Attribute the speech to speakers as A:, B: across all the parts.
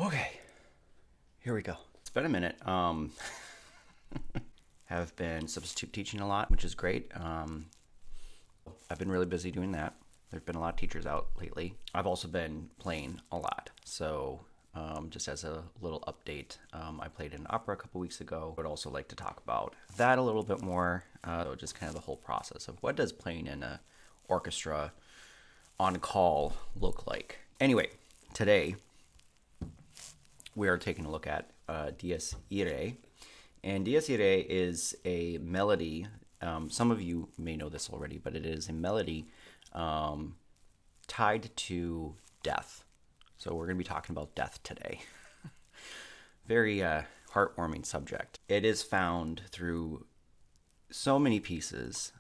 A: Okay, here we go. It's been a minute. Have been substitute teaching a lot, which is great. I've been really busy doing that. There've been a lot of teachers out lately. I've also been playing a lot. So, just as a little update, I played an opera a couple weeks ago. Would also like to talk about that a little bit more. Just kind of the whole process of what does playing in a orchestra on call look like. Anyway, today we are taking a look at Dies Irae. And Dies Irae is a melody. Some of you may know this already, but it is a melody tied to death. So we're going to be talking about death today. Very heartwarming subject. It is found through so many pieces,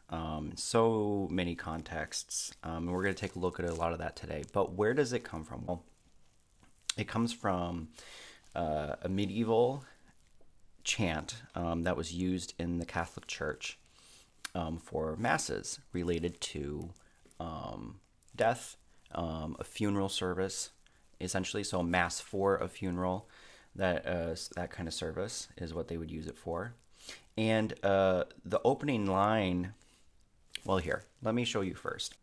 A: so many contexts. And we're going to take a look at a lot of that today. But where does it come from? Well, it comes from a medieval chant that was used in the Catholic Church for masses related to death, a funeral service, essentially. So a mass for a funeral, that kind of service is what they would use it for. And the opening line, well, here, let me show you first.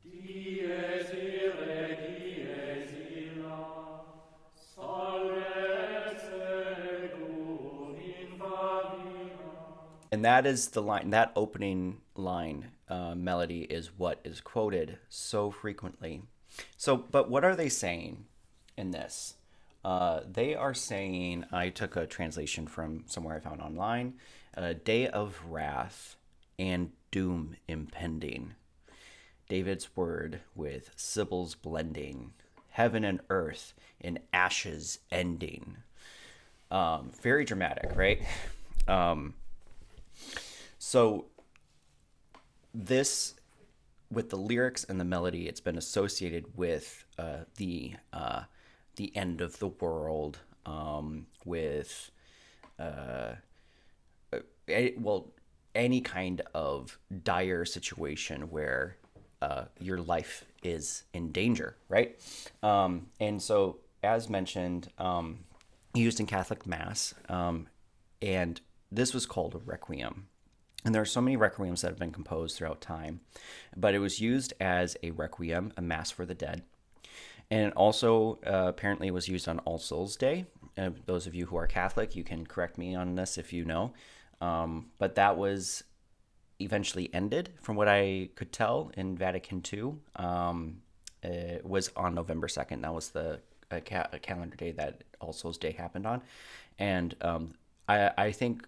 A: And that is the line, that opening line melody is what is quoted so frequently. So, but what are they saying in this? They are saying, I took a translation from somewhere I found online, day of wrath and doom impending. David's word with Sibyl's blending, heaven and earth in ashes ending. Very dramatic, right? So this, with the lyrics and the melody, it's been associated with the end of the world, with any kind of dire situation where your life is in danger, right? And so, as mentioned, used in Catholic Mass, and this was called a requiem. And there are so many requiems that have been composed throughout time, but it was used as a requiem, a mass for the dead. And it also apparently was used on All Souls Day. Those of you who are Catholic, you can correct me on this if you know. But that was eventually ended, from what I could tell, in Vatican II. It was on November 2nd. That was the calendar day that All Souls Day happened on. And I think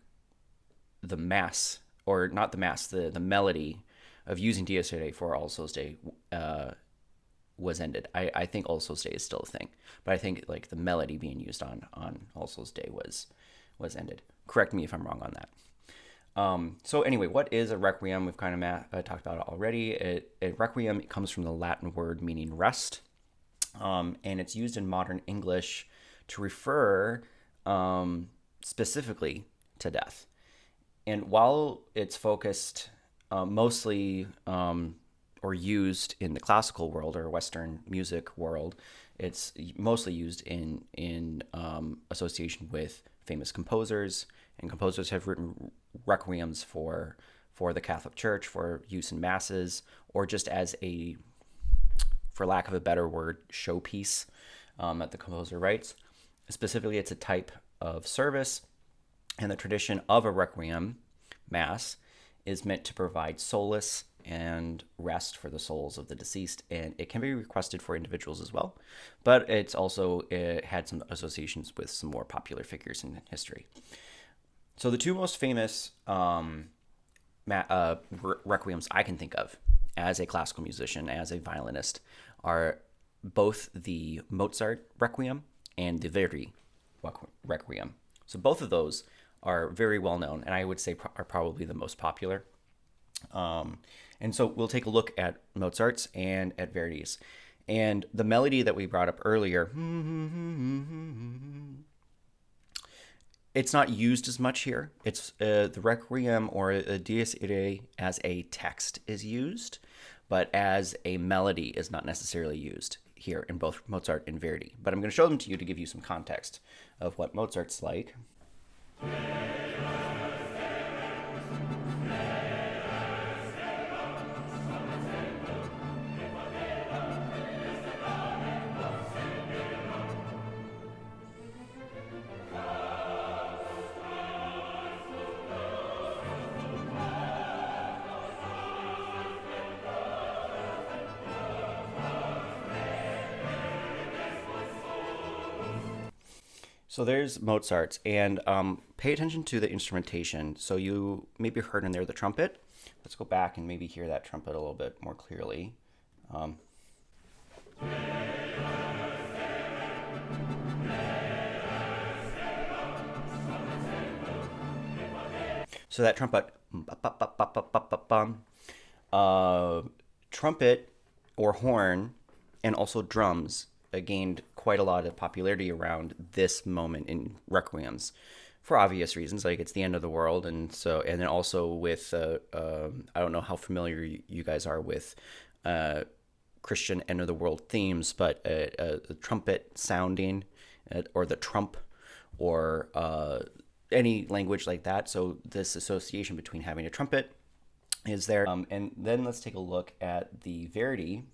A: the Mass, or not the Mass, the melody of using Dies Irae for All Souls Day was ended. I think All Souls Day is still a thing, but I think like the melody being used on All Souls Day was ended. Correct me if I'm wrong on that. So anyway, what is a requiem? We've kind of talked about it already. A requiem comes from the Latin word meaning rest, and it's used in modern English to refer specifically to death. And while it's focused mostly or used in the classical world or Western music world, it's mostly used in association with famous composers, and composers have written requiems for the Catholic Church for use in masses, or just as a, for lack of a better word, showpiece that the composer writes. Specifically, it's a type of service, and the tradition of a requiem mass is meant to provide solace and rest for the souls of the deceased, and it can be requested for individuals as well, but it had some associations with some more popular figures in history. So the two most famous requiems I can think of as a classical musician, as a violinist, are both the Mozart Requiem and the Verdi Requiem. So both of those are very well known, and I would say are probably the most popular. And so we'll take a look at Mozart's and at Verdi's. And the melody that we brought up earlier, it's not used as much here. It's the Requiem or Dies Irae as a text is used, but as a melody is not necessarily used. here in both Mozart and Verdi. But I'm going to show them to you to give you some context of what Mozart's like. So there's Mozart's, and pay attention to the instrumentation. So you maybe heard in there the trumpet. Let's go back and maybe hear that trumpet a little bit more clearly. So that trumpet, trumpet or horn, and also drums gained quite a lot of popularity around this moment in requiems for obvious reasons, like it's the end of the world. And so, and then also with I don't know how familiar you guys are with Christian end of the world themes, but the trumpet sounding or the trump or any language like that. So this association between having a trumpet is there. And then let's take a look at the Verdi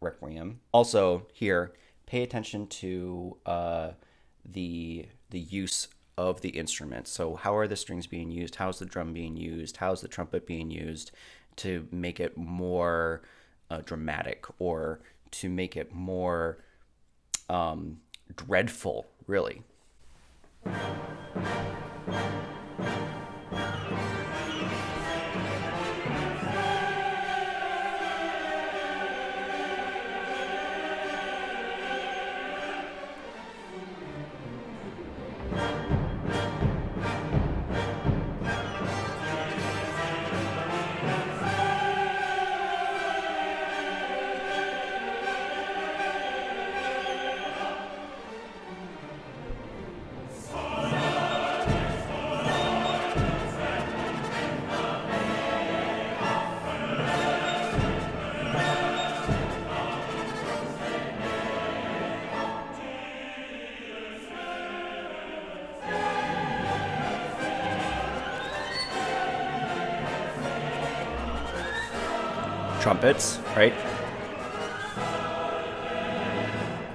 A: Requiem. Also here, pay attention to the use of the instruments. So how are the strings being used? How's the drum being used? How's the trumpet being used to make it more dramatic, or to make it more dreadful, really? Trumpets, right?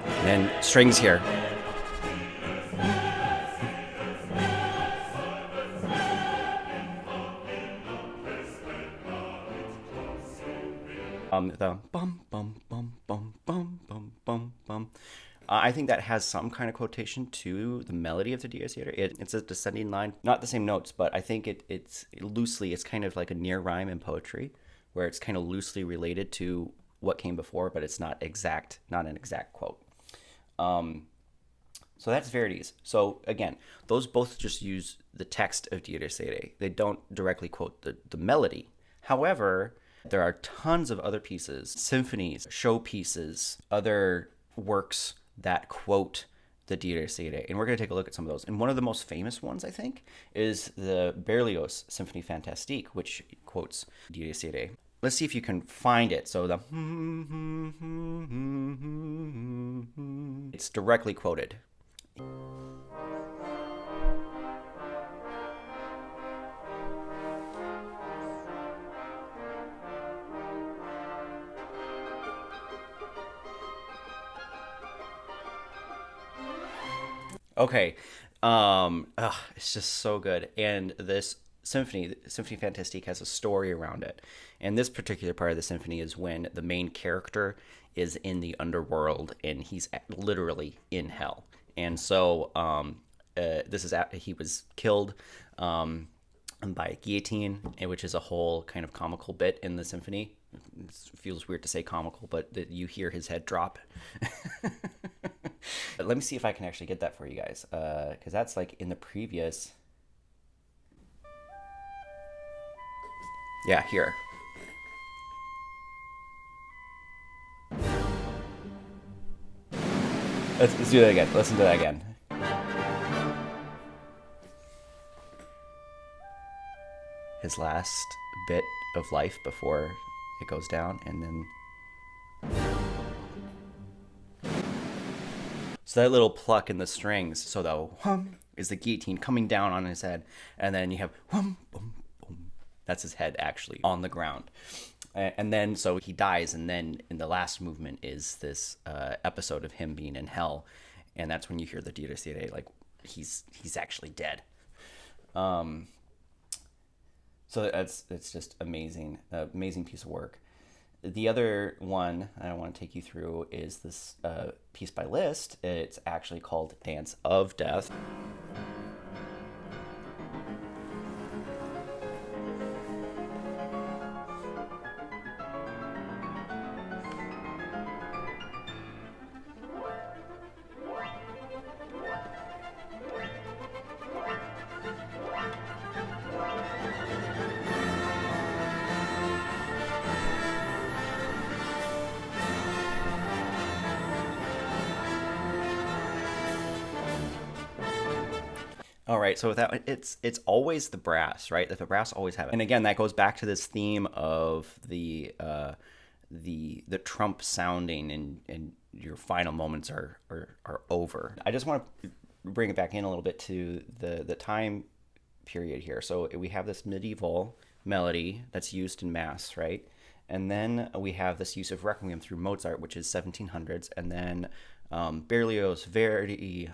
A: And then strings here. The bum bum bum bum bum bum bum bum. I think that has some kind of quotation to the melody of the Dies Irae. It's a descending line, not the same notes, but I think it's loosely, it's kind of like a near rhyme in poetry, where it's kind of loosely related to what came before, but it's not exact, not an exact quote. So that's Verdi's. So again, those both just use the text of Dies Irae. They don't directly quote the melody. However, there are tons of other pieces, symphonies, show pieces, other works that quote the Dies Irae. And we're going to take a look at some of those. And one of the most famous ones, I think, is the Berlioz Symphonie Fantastique, which quotes Dies Irae. Let's see if you can find it. So the it's directly quoted. Okay, it's just so good. And this Symphonie Fantastique, has a story around it. And this particular part of the symphony is when the main character is in the underworld and he's literally in hell. And so this is after he was killed by a guillotine, which is a whole kind of comical bit in the symphony. It feels weird to say comical, but you hear his head drop. Let me see if I can actually get that for you guys, because that's like in the previous. Yeah, here. Let's do that again. Listen to that again. His last bit of life before it goes down, and then So that little pluck in the strings, so the hum is the guillotine coming down on his head, and then you have hum, boom, boom. That's his head actually on the ground. And then so he dies, and then in the last movement is this episode of him being in hell, and that's when you hear the Dies Irae, like he's actually dead. So it's just amazing, amazing piece of work. The other one I want to take you through is this piece by Liszt. It's actually called Dance of Death. All right, so with that, it's always the brass, right? The brass always have it, and again, that goes back to this theme of the trump sounding, and your final moments are over. I just want to bring it back in a little bit to the time period here. So we have this medieval melody that's used in mass, right? And then we have this use of requiem through Mozart, which is 1700s, and then Berlioz, Verdi,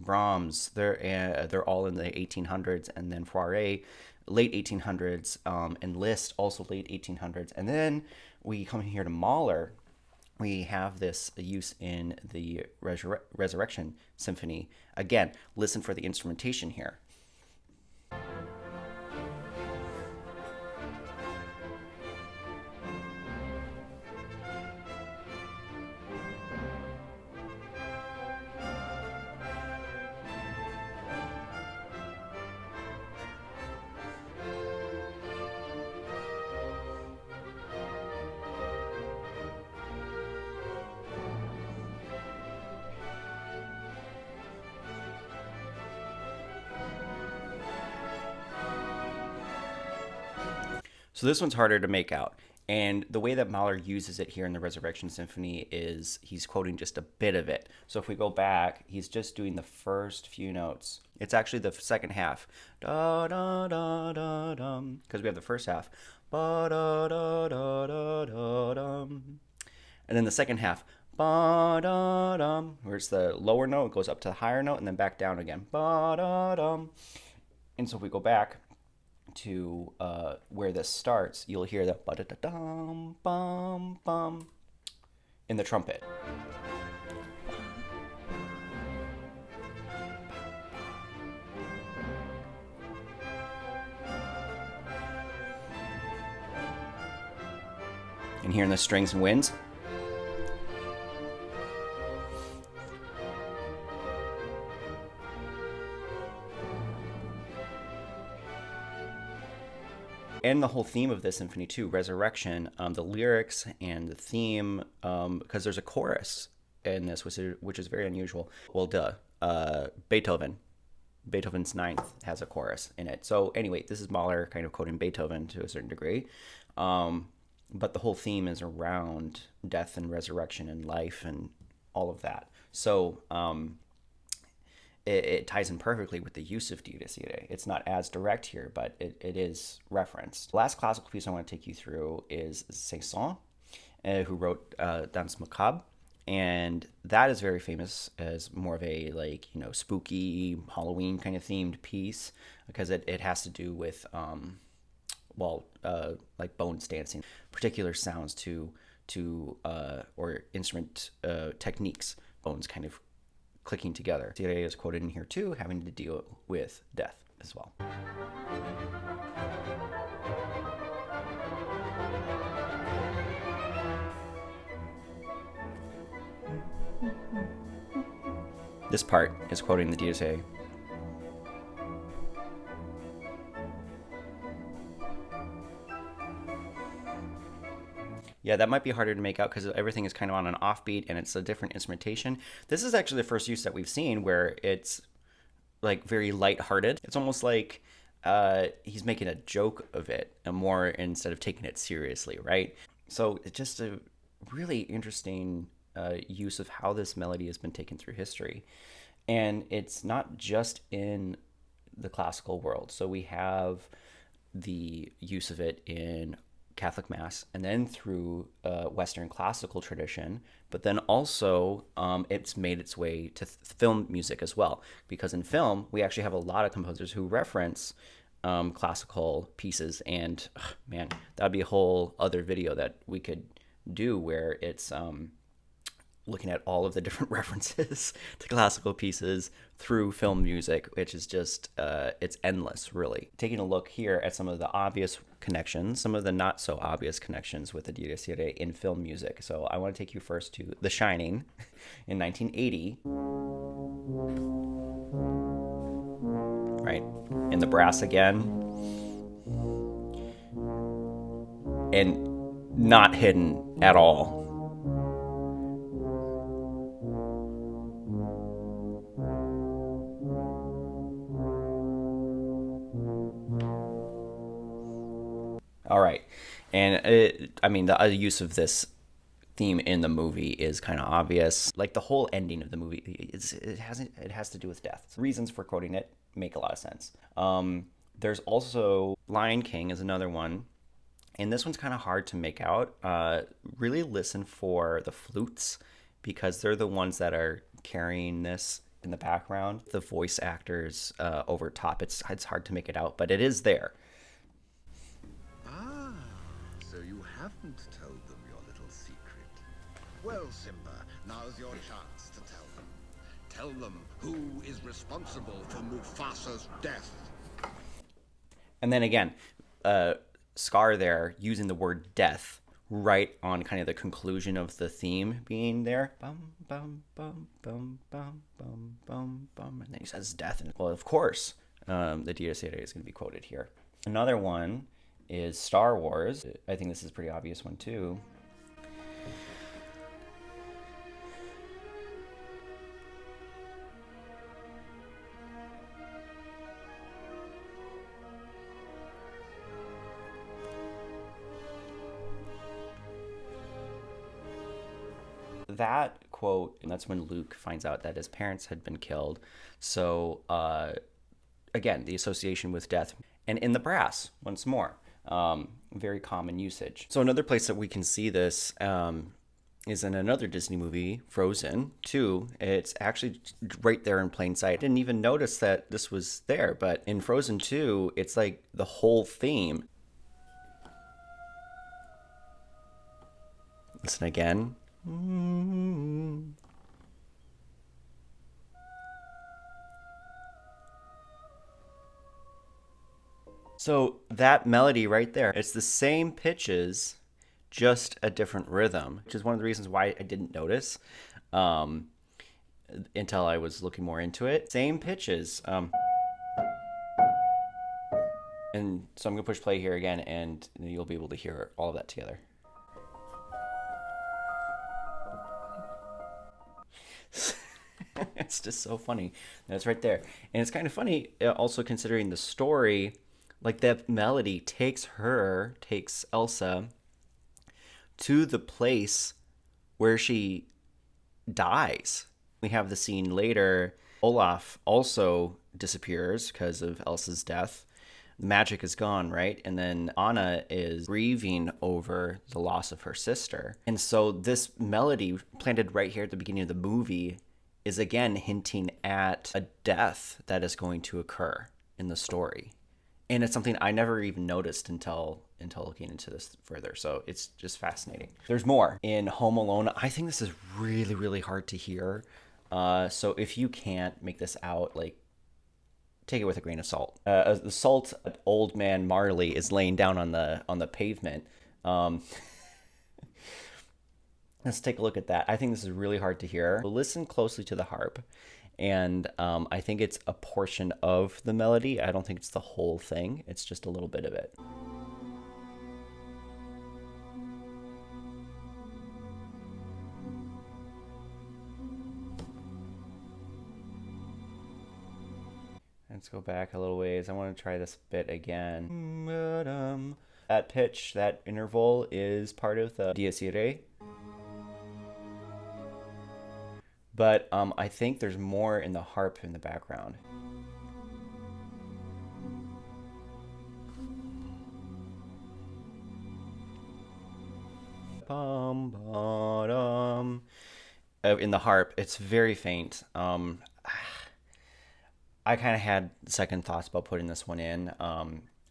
A: Brahms, they're all in the 1800s, and then Irae, late 1800s, and Liszt also late 1800s, and then we come here to Mahler. We have this use in the Resurrection Symphony. Again, listen for the instrumentation here. So this one's harder to make out. And the way that Mahler uses it here in the Resurrection Symphony is he's quoting just a bit of it. So if we go back, he's just doing the first few notes. It's actually the second half. Da da da da dum. Because we have the first half. Ba da da da da da dum. And then the second half. Ba da dum. Where it's the lower note, it goes up to the higher note and then back down again. Ba da dum. And so if we go back to where this starts, you'll hear the ba-da-da-dum, bum, bum in the trumpet. And hearing the strings and winds. And the whole theme of this symphony too, resurrection, the lyrics and the theme, because there's a chorus in this, which is very unusual. Well, Beethoven's Ninth has a chorus in it. So anyway, this is Mahler kind of quoting Beethoven to a certain degree, but the whole theme is around death and resurrection and life and all of that. So it ties in perfectly with the use of Dies Irae. It's not as direct here, but it is referenced. The last classical piece I want to take you through is Saint-Saëns, who wrote Danse Macabre, and that is very famous as more of a spooky Halloween kind of themed piece because it has to do with like bones dancing, particular sounds to or instrument techniques, bones kind of clicking together. Irae is quoted in here too, having to deal with death as well. This part is quoting the Dies Irae. Yeah, that might be harder to make out because everything is kind of on an offbeat and it's a different instrumentation. This is actually the first use that we've seen where it's like very lighthearted. It's almost like he's making a joke of it and more instead of taking it seriously, right? So it's just a really interesting use of how this melody has been taken through history. And it's not just in the classical world. So we have the use of it in Catholic Mass, and then through Western classical tradition, but then also it's made its way to film music as well. Because in film, we actually have a lot of composers who reference classical pieces, and man, that'd be a whole other video that we could do where it's looking at all of the different references to classical pieces through film music, which is just, it's endless, really. Taking a look here at some of the obvious connections, some of the not so obvious connections with the Dies Irae in film music. So I want to take you first to The Shining in 1980. Right? In the brass again. And not hidden at all. All right. And the use of this theme in the movie is kind of obvious. Like the whole ending of the movie, it has to do with death. So reasons for quoting it make a lot of sense. There's also Lion King is another one. And this one's kind of hard to make out. Really listen for the flutes because they're the ones that are carrying this in the background. The voice actors over top. It's hard to make it out, but it is there.
B: So you haven't told them your little secret. Well, Simba, now's your chance to tell them. Tell them who is responsible for Mufasa's death.
A: And then again, Scar there using the word death right on kind of the conclusion of the theme being there. Bum, bum, bum, bum, bum, bum, bum, bum. And then he says death. And well, of course, the Dies Irae is going to be quoted here. Another one is Star Wars. I think this is a pretty obvious one too. That quote, and that's when Luke finds out that his parents had been killed. So again, the association with death. And in the brass, once more. Very common usage. So another place that we can see this is in another Disney movie, Frozen 2. It's actually right there in plain sight. I didn't even notice that this was there, but in Frozen 2, it's like the whole theme. Listen again. So that melody right there, it's the same pitches, just a different rhythm, which is one of the reasons why I didn't notice until I was looking more into it. Same pitches. And so I'm going to push play here again, and you'll be able to hear all of that together. It's just so funny. That's right there. And it's kind of funny also considering the story. Like that melody takes Elsa to the place where she dies. We have the scene later. Olaf also disappears because of Elsa's death. The magic is gone, right? And then Anna is grieving over the loss of her sister. And so this melody planted right here at the beginning of the movie is again hinting at a death that is going to occur in the story. And it's something I never even noticed until looking into this further. So it's just fascinating. There's more. In Home Alone, I think this is really, really hard to hear. So if you can't make this out, like, take it with a grain of salt. The salt old man Marley is laying down on the pavement. Let's take a look at that. I think this is really hard to hear. Listen closely to the harp. And I think it's a portion of the melody. I don't think it's the whole thing. It's just a little bit of it. Let's go back a little ways. I want to try this bit again. That pitch, that interval is part of the Dies Irae. but I think there's more in the harp in the background. Bum, ba-dum. In the harp, it's very faint. I kind of had second thoughts about putting this one in.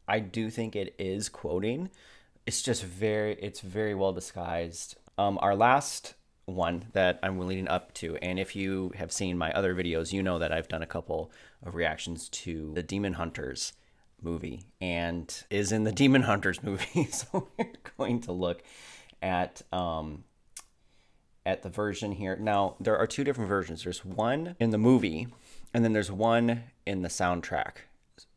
A: I do think it is quoting. It's very well disguised. Our last one that I'm leading up to, and if you have seen my other videos, you know that I've done a couple of reactions to the Demon Hunters movie, and is in the Demon Hunters movie. So we're going to look at the version here. Now, there are two different versions. There's one in the movie, and then there's one in the soundtrack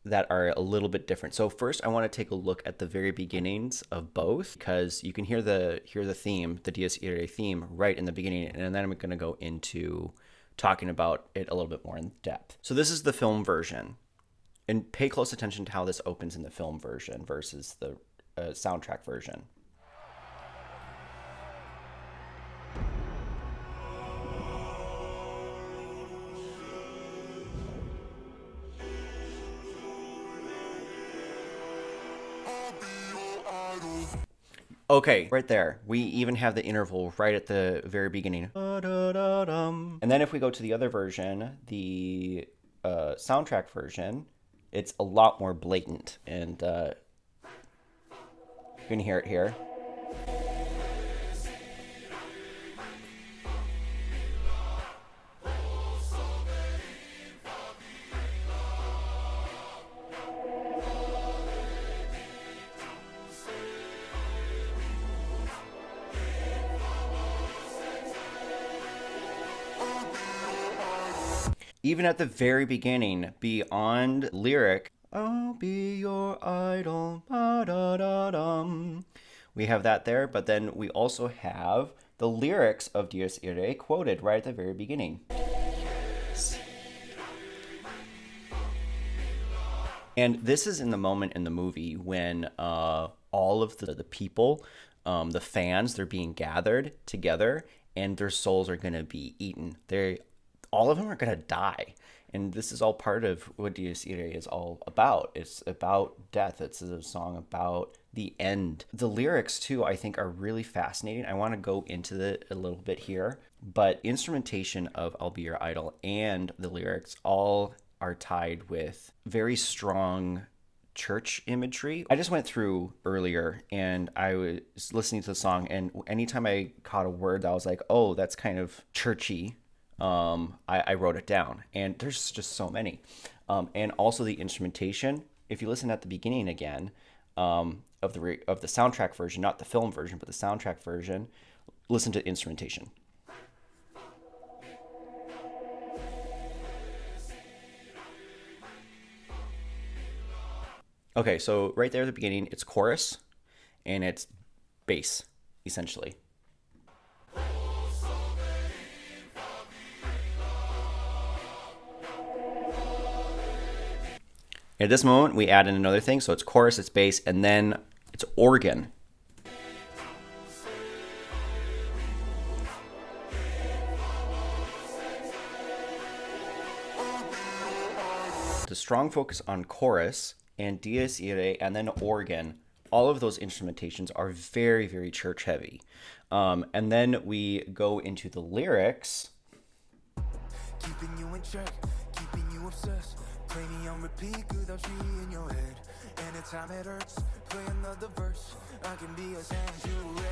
A: that are a little bit different. So first, I want to take a look at the very beginnings of both, because you can hear the theme, the Dies Irae theme, right in the beginning, and then I'm going to go into talking about it a little bit more in depth. So this is the film version, and pay close attention to how this opens in the film version versus the soundtrack version. Okay, right there. We even have the interval right at the very beginning. And then if we go to the other version, the soundtrack version, it's a lot more blatant. And you can hear it here. Even at the very beginning, beyond lyric, I'll be your idol, ba-da-da-dum. We have that there, but then we also have the lyrics of Dies Irae quoted right at the very beginning. And this is in the moment in the movie when all of the people, the fans, they're being gathered together, and their souls are going to be eaten. All of them are going to die. And this is all part of what Dies Irae is all about. It's about death. It's a song about the end. The lyrics, too, I think are really fascinating. I want to go into it a little bit here. But instrumentation of I'll Be Your Idol and the lyrics all are tied with very strong church imagery. I just went through earlier and I was listening to the song, and anytime I caught a word that I was like, oh, that's kind of churchy, I wrote it down, and there's just so many. And also the instrumentation. If you listen at the beginning again of the soundtrack version, not the film version, but the soundtrack version, listen to instrumentation. Okay, so right there at the beginning, it's chorus, and it's bass, essentially. At this moment, we add in another thing. So it's chorus, it's bass, and then it's organ. The strong focus on chorus and Dies Irae and then organ. All of those instrumentations are very, very church heavy. And then we go into the lyrics. Keeping you in check, keeping you obsessed. Play me on repeat without you in your head. Anytime it hurts, play another verse. I can be a sanctuary.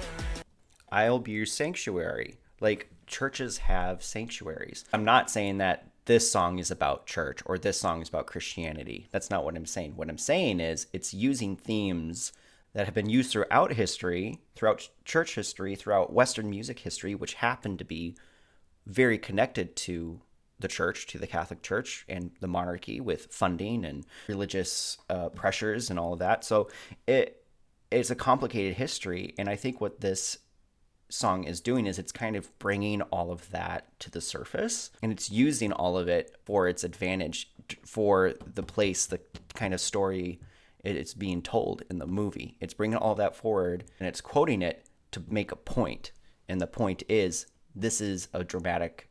A: I'll be your sanctuary. Like, churches have sanctuaries. I'm not saying that this song is about church or this song is about Christianity. That's not what I'm saying. What I'm saying is it's using themes that have been used throughout history, throughout church history, throughout Western music history, which happen to be very connected to the church, to the Catholic Church and the monarchy, with funding and religious pressures and all of that. So it's a complicated history. And I think what this song is doing is it's kind of bringing all of that to the surface, and it's using all of it for its advantage, for the place, the kind of story it's being told in the movie. It's bringing all that forward, and it's quoting it to make a point. And the point is, this is a dramatic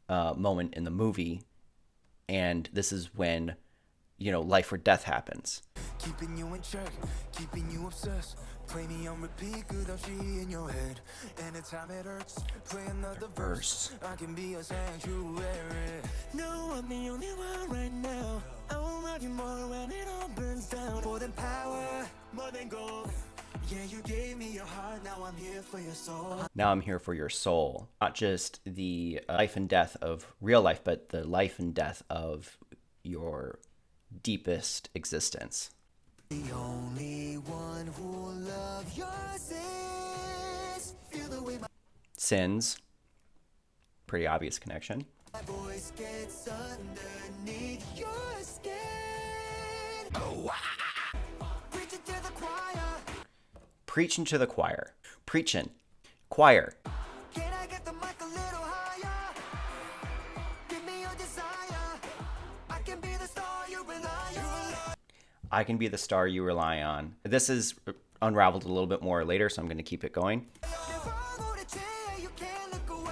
A: moment in the movie, and this is when, life or death happens.
C: Keeping you in check, keeping you obsessed. Play me on repeat, good I'm in your head. Anytime it hurts, play another verse. I can be a sanctuary. No, I'm the only one right now. I will love you more when it all burns down. More than power, more than gold. Yeah, you gave me your heart, now I'm here for your soul.
A: Now I'm here for your soul. Not just the life and death of real life, but the life and death of your deepest existence.
C: The only one who loves your sins. Feel the way
A: Sins. Pretty obvious connection.
C: my voice gets underneath your skin. Oh, preach it to the choir.
A: Preaching to the choir. Preaching. Choir.
C: Can I get the mic a little higher? Give me your desire. I can be the star you rely on.
A: I can be the star you rely on. This is unraveled a little bit more later, so I'm going to keep it going.
C: If I go to jail, you can't look away.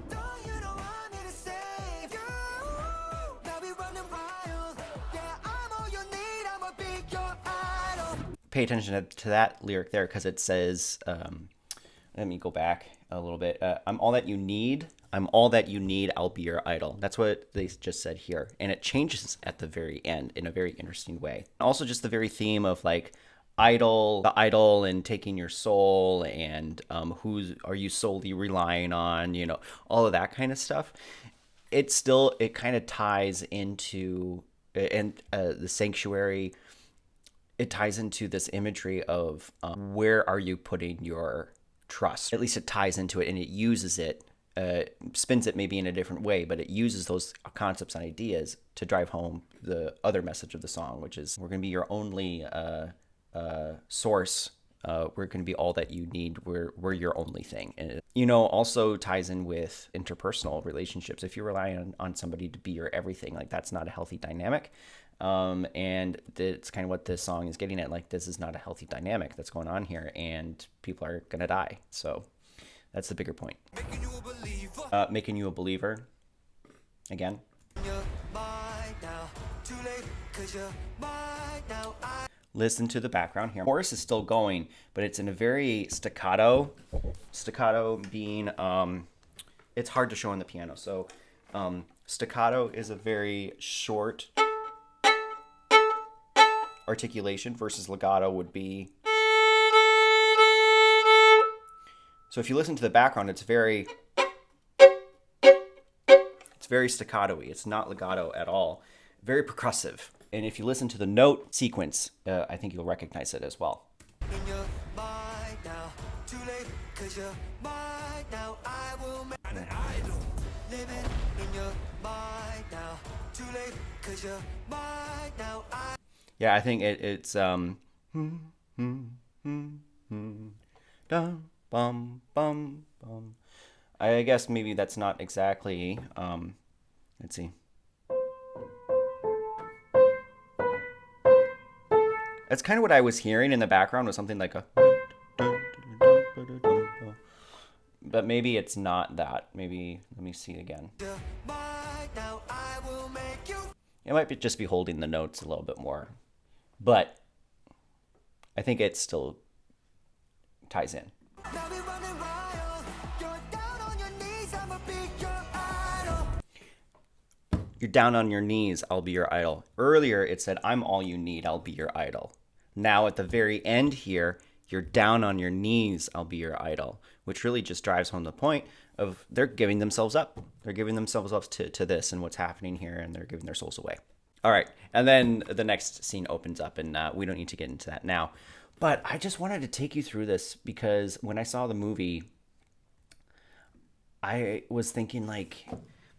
C: Don't you know I'm here to save you? Now we running wild. Yeah, I'm all you need. I'ma be your idol.
A: Pay attention to that lyric there, because it says, let me go back a little bit. I'm all that you need. I'm all that you need. I'll be your idol. That's what they just said here. And it changes at the very end in a very interesting way. Also, just the very theme of like the idol and taking your soul, and who are you solely relying on, all of that kind of stuff. It kind of ties into, and the sanctuary, it ties into this imagery of where are you putting your trust. At least it ties into it, and it uses it, spins it maybe in a different way, but it uses those concepts and ideas to drive home the other message of the song, which is we're going to be your only source. We're going to be all that you need. We're your only thing. And also ties in with interpersonal relationships. If you rely on somebody to be your everything, like that's not a healthy dynamic. And it's kind of what this song is getting at. Like, this is not a healthy dynamic that's going on here, and people are going to die. So that's the bigger point.
C: Making you a believer.
A: Making you a believer. Again.
C: You're mine now. Too late, 'cause you're mine now.
A: Listen to the background here. Chorus is still going, but it's in a very staccato. Staccato being, it's hard to show on the piano. So staccato is a very short articulation versus legato would be. So if you listen to the background, it's very staccato-y. It's not legato at all. Very percussive. And if you listen to the note sequence, I think you'll recognize it as well.
C: In your mind now. Too late, 'cause you're mine now. I will make an idol. Living in your mind now. Too late, 'cause you're mine now.
A: Yeah, I think it's dum bum bum bum. I guess maybe that's not exactly. Let's see. That's kind of what I was hearing in the background, was something like a. But maybe it's not that. Maybe let me see again.
C: You're mine now. I will make you.
A: It might just be holding the notes a little bit more, but I think it still ties in.
C: Now we running wild. You're down on your knees. I'ma be your idol.
A: You're down on your knees, I'll be your idol. Earlier it said, I'm all you need, I'll be your idol. Now at the very end here, you're down on your knees, I'll be your idol, which really just drives home the point of they're giving themselves up. They're giving themselves up to this and what's happening here, and they're giving their souls away. All right, and then the next scene opens up, and we don't need to get into that now. But I just wanted to take you through this because when I saw the movie, I was thinking like,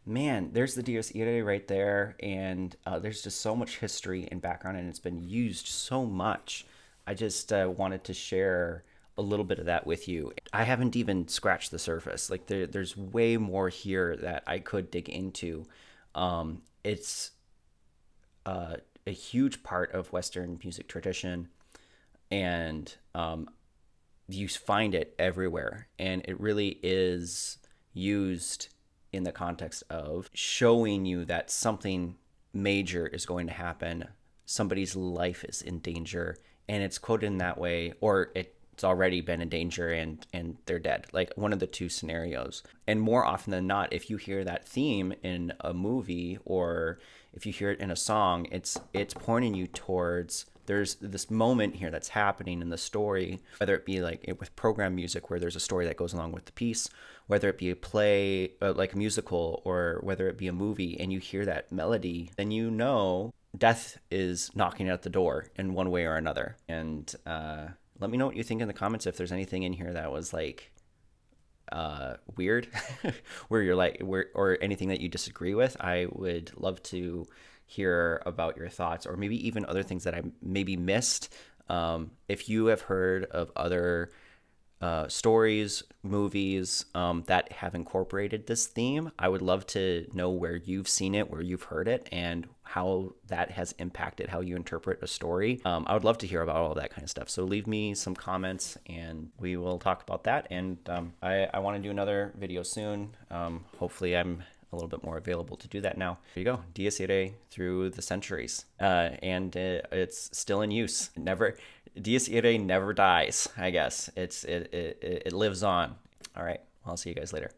A: man, there's the Dies Irae right there, and there's just so much history and background, and it's been used so much. I just wanted to share a little bit of that with you. I haven't even scratched the surface. Like there's way more here that I could dig into. It's a huge part of Western music tradition, and you find it everywhere, and it really is used in the context of showing you that something major is going to happen, somebody's life is in danger, and it's quoted in that way, or it's already been in danger and they're dead, like one of the two scenarios. And more often than not, if you hear that theme in a movie or if you hear it in a song, it's pointing you towards there's this moment here that's happening in the story, whether it be like with program music where there's a story that goes along with the piece, whether it be a play, like a musical, or whether it be a movie, and you hear that melody, then you know death is knocking at the door in one way or another. And let me know what you think in the comments if there's anything in here that was like weird where you're like or anything that you disagree with. I would love to hear about your thoughts, or maybe even other things that I maybe missed. If you have heard of other stories, movies that have incorporated this theme, I would love to know where you've seen it, where you've heard it, and how that has impacted how you interpret a story. I would love to hear about all that kind of stuff. So leave me some comments and we will talk about that. And I want to do another video soon. Hopefully I'm a little bit more available to do that now. There you go. Dies Irae through the centuries. And it's still in use. Dies Irae never dies, I guess. It lives on. All right. I'll see you guys later.